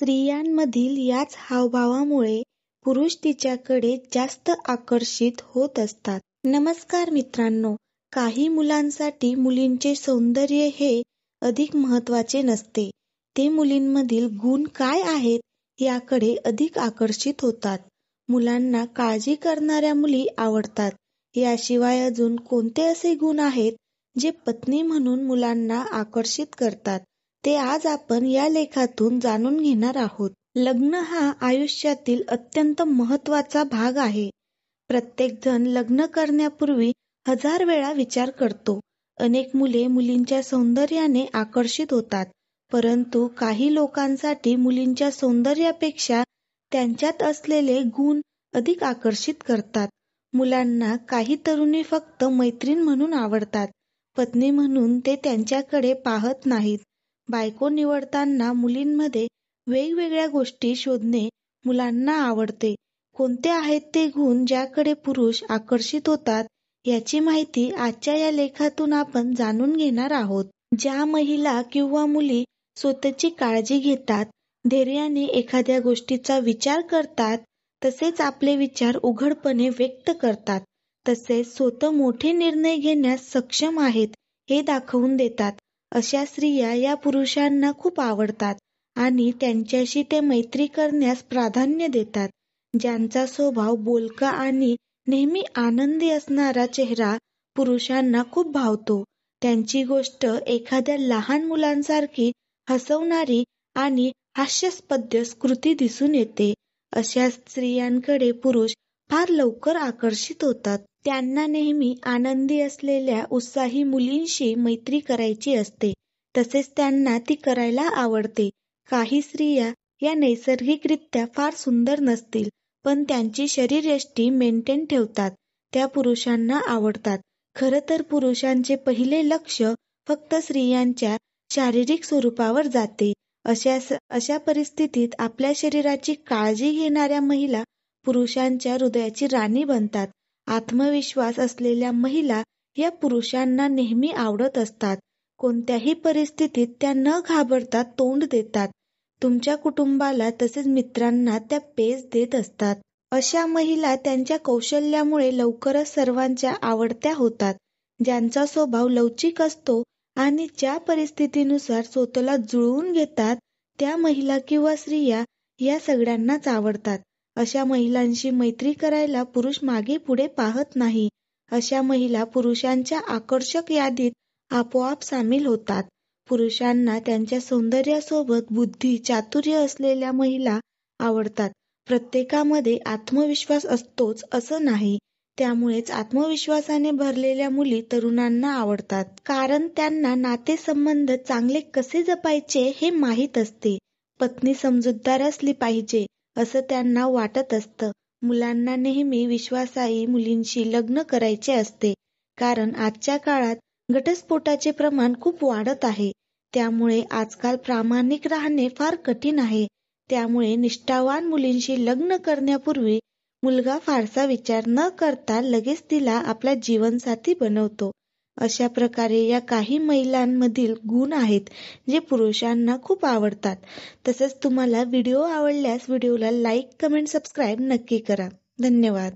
स्त्रियांमधील याच हावभावामुळे पुरुष तिच्याकडे जास्त आकर्षित होत असतात. नमस्कार मित्रांनो, काही मुलांसाठी मुलींचे सौंदर्य हे अधिक महत्त्वाचे नसते. ते मुलींमधील गुण काय आहेत याकडे अधिक आकर्षित होतात. मुलांना काळजी करणाऱ्या मुली आवडतात. याशिवाय अजून कोणते असे गुण आहेत जे पत्नी म्हणून मुलांना आकर्षित करतात, ते आज आपण या लेखातून जाणून घेणार आहोत. लग्न हा आयुष्यातील अत्यंत महत्त्वाचा भाग आहे. प्रत्येक जण लग्न करण्यापूर्वी 1000 वेळा विचार करतो. अनेक मुलींच्या सौंदर्याने आकर्षित होतात, परंतु काही लोकांसाठी मुलींच्या सौंदर्यापेक्षा त्यांच्यात असलेले गुण अधिक आकर्षित करतात. मुलांना काही तरुणी फक्त मैत्रीण म्हणून आवडतात. पत्नी म्हणून ते त्यांच्याकडे पाहत नाहीत. बायको निवडताना मुलींमध्ये वेगवेगळ्या गोष्टी शोधणे मुलांना आवडते. कोणते आहेत ते गुण ज्याकडे पुरुष आकर्षित होतात याची माहिती आजच्या या लेखातून आपण जाणून घेणार आहोत. ज्या महिला किंवा मुली स्वतःची काळजी घेतात, धैर्याने एखाद्या गोष्टीचा विचार करतात, तसेच आपले विचार उघडपणे व्यक्त करतात, तसेच स्वतः मोठे निर्णय घेण्यास सक्षम आहेत हे दाखवून देतात, अशा स्त्रिया या पुरुषांना खूप आवडतात आणि त्यांच्याशी ते मैत्री करण्यास प्राधान्य देतात. ज्यांचा स्वभाव बोलका आणि नेहमी आनंदी असणारा चेहरा पुरुषांना खूप भावतो. त्यांची गोष्ट एखाद्या लहान मुलांसारखी हसवणारी आणि हास्यास्पद कृती दिसून येते. अशा स्त्रियांकडे पुरुष फार लवकर आकर्षित होतात. त्यांना नेहमी आनंदी असलेल्या उत्साही मुलींशी मैत्री करायची असते, तसेच त्यांना ती करायला आवडते. काही स्त्रिया या नैसर्गिकरित्या फार सुंदर नसतील, पण त्यांची शरीरयष्टी मेंटेन ठेवतात. त्या पुरुषांना आवडतात. खरं तर पुरुषांचे पहिले लक्ष फक्त स्त्रियांच्या शारीरिक स्वरूपावर जाते. अशा परिस्थितीत आपल्या शरीराची काळजी घेणाऱ्या महिला पुरुषांच्या हृदयाची राणी बनतात. आत्मविश्वास असलेल्या महिला या पुरुषांना नेहमी आवडत असतात. कोणत्याही परिस्थितीत त्या न घाबरता तोंड देतात. तुमच्या कुटुंबाला तसेच मित्रांना त्या पेस देत असतात. अशा महिला त्यांच्या कौशल्यामुळे लवकरच सर्वांच्या आवडत्या होतात. ज्यांचा स्वभाव लवचिक असतो आणि ज्या परिस्थितीनुसार स्वतःला जुळवून घेतात, त्या महिला किंवा स्त्रिया या सगळ्यांनाच आवडतात. अशा महिलांशी मैत्री करायला पुरुष मागे पुढे पाहत नाही. अशा महिला पुरुषांच्या आकर्षक यादीत आपोआप सामील होतात. पुरुषांना त्यांच्या सौंदर्यासोबत बुद्धी, चातुर्य असलेल्या महिला आवडतात. प्रत्येकामध्ये आत्मविश्वास असतोच असं नाही. त्यामुळेच आत्मविश्वासाने भरलेल्या मुली तरुणांना आवडतात. कारण त्यांना नातेसंबंध चांगले कसे जपायचे हे माहीत असते. पत्नी समजूतदार असली पाहिजे असं त्यांना वाटत असतं. मुलांना नेहमी विश्वासार्ह मुलींशी लग्न करायचे असते. कारण आजच्या काळात घटस्फोटाचे प्रमाण खूप वाढत आहे. त्यामुळे आजकाल प्रामाणिक राहणे फार कठीण आहे. त्यामुळे निष्ठावान मुलींशी लग्न करण्यापूर्वी मुलगा फारसा विचार न करता लगेच तिला आपला जीवनसाथी बनवतो. अशा प्रकारे या काही महिलांमधील गुण आहेत जे पुरुषांना खूप आवडतात. तसंच तुम्हाला व्हिडिओ आवडल्यास व्हिडिओला लाईक, कमेंट, सबस्क्राईब नक्की करा. धन्यवाद.